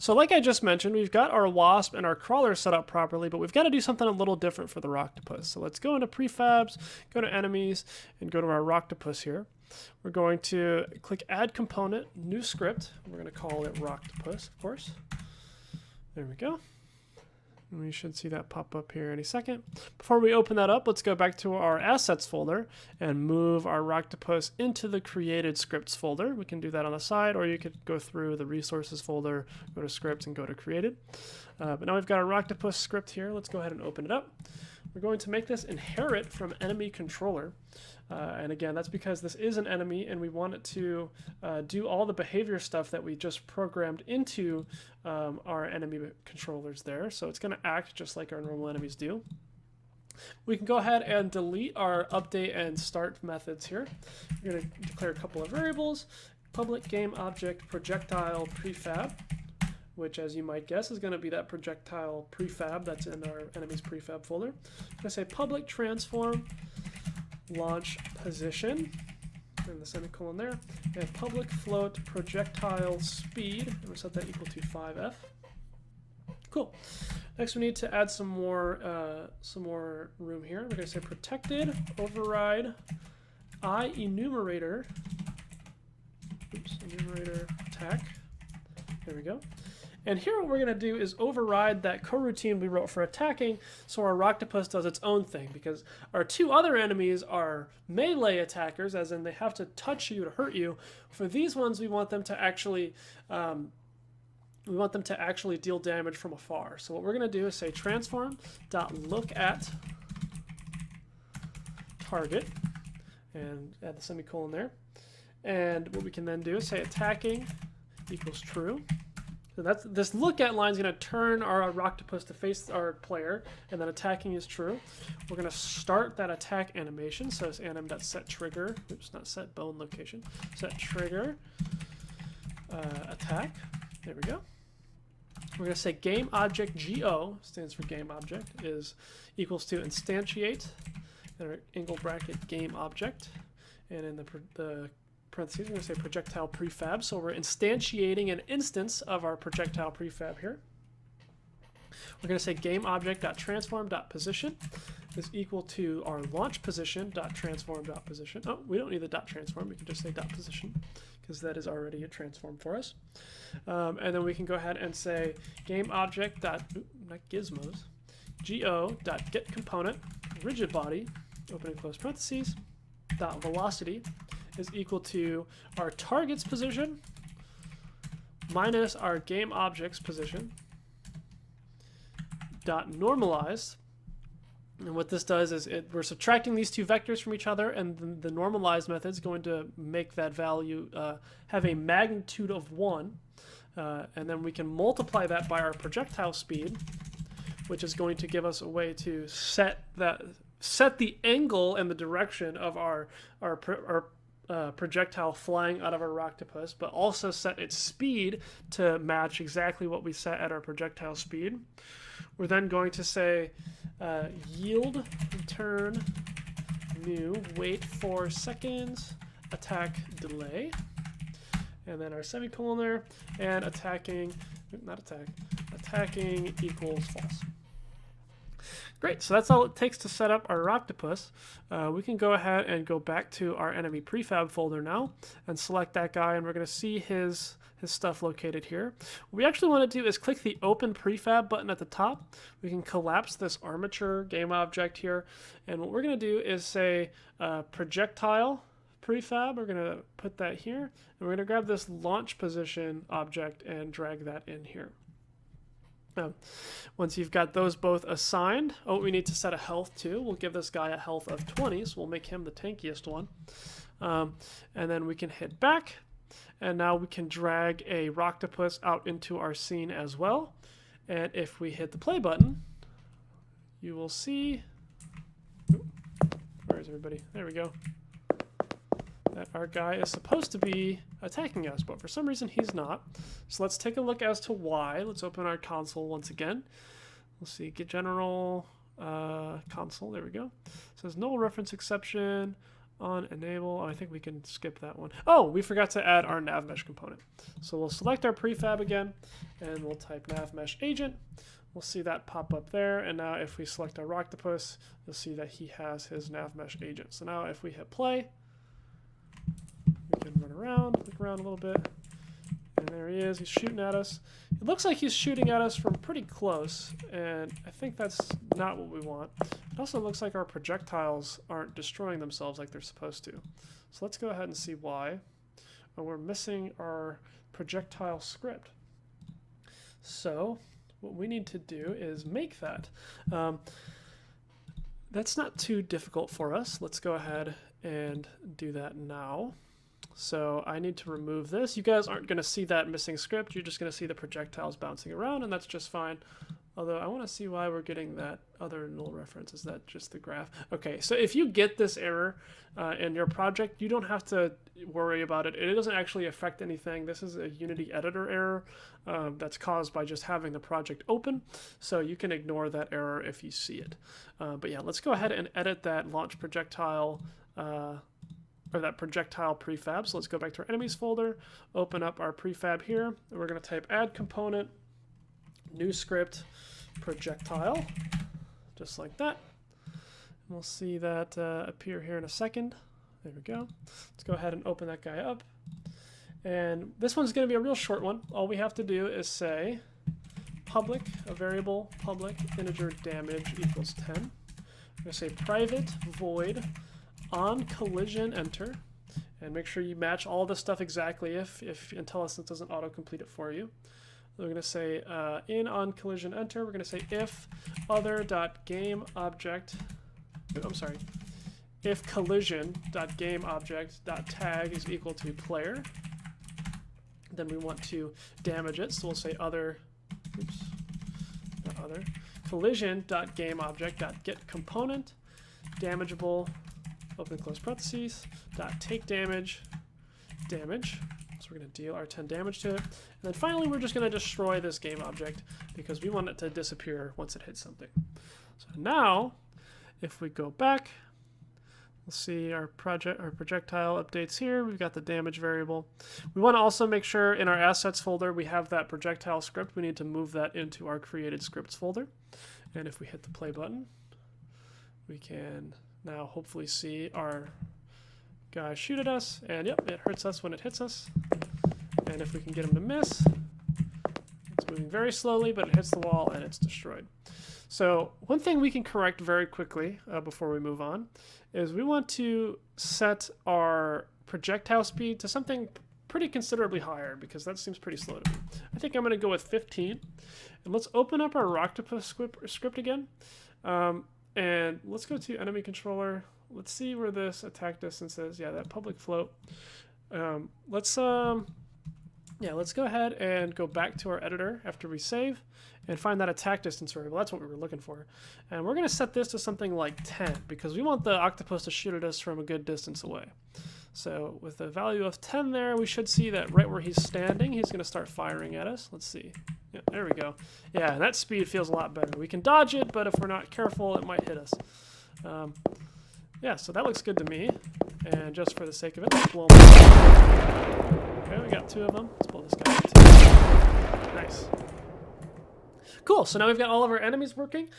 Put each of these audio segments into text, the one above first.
So like I just mentioned, we've got our wasp and our crawler set up properly, but we've got to do something a little different for the Rocktopus. So let's go into prefabs, go to enemies, and go to our Rocktopus here. We're going to click add component, new script. We're going to call it Rocktopus, of course. There we go. And we should see that pop up here any second. Before we open that up, let's go back to our assets folder and move our Rocktopus into the created scripts folder. We can do that on the side, or you could go through the resources folder, go to scripts, and go to created. But now we've got our Rocktopus script here. Let's go ahead and open it up. We're going to make this inherit from enemy controller. And again, that's because this is an enemy and we want it to do all the behavior stuff that we just programmed into our enemy controllers there. So it's going to act just like our normal enemies do. We can go ahead and delete our update and start methods here. We're going to declare a couple of variables. Public game object projectile prefab, which, as you might guess, is going to be that projectile prefab that's in our enemies prefab folder. I'm going to say public transform launch position, and the semicolon there, and public float projectile speed, and we'll set that equal to 5f. Cool. Next, we need to add some more room here. We're going to say protected override enumerator. Enumerator attack. There we go. And here what we're going to do is override that coroutine we wrote for attacking, so our Rocktopus does its own thing, because our two other enemies are melee attackers, as in they have to touch you to hurt you. For these ones, we want them to actually deal damage from afar. So what we're going to do is say transform.lookAt target, and add the semicolon there. And what we can then do is say attacking equals true. So that's, this look at line is going to turn our Rocktopus to face our player, and then attacking is true. We're going to start that attack animation. So it's anim.set trigger. Oops, not set bone location. Set trigger attack. There we go. We're going to say game object go, stands for game object, is equals to instantiate, and angle bracket game object, and in the parentheses, we're going to say projectile prefab. So we're instantiating an instance of our projectile prefab here. We're going to say GameObject.transform.position is equal to our launch position.transform.position. Oh, we don't need the dot transform. We can just say dot position because that is already a transform for us. And then we can go ahead and say GameObject. Not gizmos. Go.getComponent rigid body, open and close parentheses, dot velocity is equal to our target's position minus our game object's position dot normalized. And what this does is we're subtracting these two vectors from each other, and the normalized method is going to make that value have a magnitude of 1, and then we can multiply that by our projectile speed, which is going to give us a way to set the angle and the direction of our projectile flying out of our Rocktopus, but also set its speed to match exactly what we set at our projectile speed. We're then going to say yield return new wait 4 seconds attack delay, and then our semicolon there, and attacking equals false. Great, so that's all it takes to set up our Rocktopus. We can go ahead and go back to our enemy prefab folder now and select that guy, and we're going to see his stuff located here. What we actually want to do is click the open prefab button at the top. We can collapse this armature game object here, and what we're going to do is say projectile prefab. We're going to put that here, and we're going to grab this launch position object and drag that in here. Once you've got those both assigned, we need to set a health too. We'll give this guy a health of 20, so we'll make him the tankiest one. And then we can hit back, and now we can drag a Rocktopus out into our scene as well. And if we hit the play button, you will see, where is everybody? There we go. That our guy is supposed to be attacking us, but for some reason he's not. So let's take a look as to why. Let's open our console once again. Let's see, get general console. There we go. It says null reference exception. on enable. Oh, I think we can skip that one. Oh, we forgot to add our nav mesh component. So we'll select our prefab again, and we'll type nav mesh agent. We'll see that pop up there. And now if we select our Rocktopus, you'll see that he has his nav mesh agent. So now if we hit play, we can run around, look around a little bit. And there he is. He's shooting at us. It looks like he's shooting at us from pretty close, and I think that's not what we want. It also looks like our projectiles aren't destroying themselves like they're supposed to. So let's go ahead and see why. Oh, we're missing our projectile script. So what we need to do is make that. That's not too difficult for us. Let's go ahead and do that now. So I need to remove this. You guys aren't going to see that missing script. You're just going to see the projectiles bouncing around, and that's just fine. Although I want to see why we're getting that other null reference. Is that just the graph? Okay, so if you get this error in your project, you don't have to worry about it. It doesn't actually affect anything. This is a Unity editor error that's caused by just having the project open. So you can ignore that error if you see it. But yeah, let's go ahead and edit that launch projectile or that projectile prefab. So let's go back to our enemies folder, open up our prefab here, and we're going to type add component, new script, projectile, just like that. And we'll see that appear here in a second. There we go. Let's go ahead and open that guy up. And this one's going to be a real short one. All we have to do is say public, a variable public integer damage equals 10. I'm going to say private void on collision enter, and make sure you match all this stuff exactly if IntelliSense doesn't autocomplete it for you. We're going to say in on collision enter, we're going to say if other.gameObject, I'm sorry, if collision.gameObject.tag is equal to player, then we want to damage it, so we'll say other, oops, not other, collision.gameObject.getComponent, damageable, open and close parentheses, .take damage, damage. So we're going to deal our 10 damage to it. And then finally, we're just going to destroy this game object because we want it to disappear once it hits something. So now, if we go back, we'll see our projectile updates here. We've got the damage variable. We want to also make sure in our assets folder, we have that projectile script. We need to move that into our created scripts folder. And if we hit the play button, we can now hopefully see our guy shoot at us, and yep, it hurts us when it hits us. And if we can get him to miss, it's moving very slowly, but it hits the wall and it's destroyed. So one thing we can correct very quickly before we move on is we want to set our projectile speed to something pretty considerably higher because that seems pretty slow to me. I think I'm going to go with 15. And let's open up our Rocktopus script again. And let's go to enemy controller. Let's see where this attack distance is. Yeah, that public float. Let's go ahead and go back to our editor after we save and find that attack distance variable. That's what we were looking for. And we're going to set this to something like 10 because we want the octopus to shoot at us from a good distance away. So with a value of 10 there, we should see that right where he's standing, he's going to start firing at us. Let's see. Yeah, there we go. Yeah, and that speed feels a lot better. We can dodge it, but if we're not careful, it might hit us. Yeah, so that looks good to me. And just for the sake of it, let's blow them up. Okay, we got 2 of them. Let's blow this guy up too. Nice. Cool, so now we've got all of our enemies working.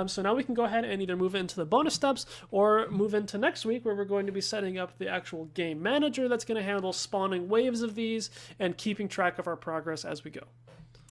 So now we can go ahead and either move into the bonus steps or move into next week where we're going to be setting up the actual game manager that's going to handle spawning waves of these and keeping track of our progress as we go.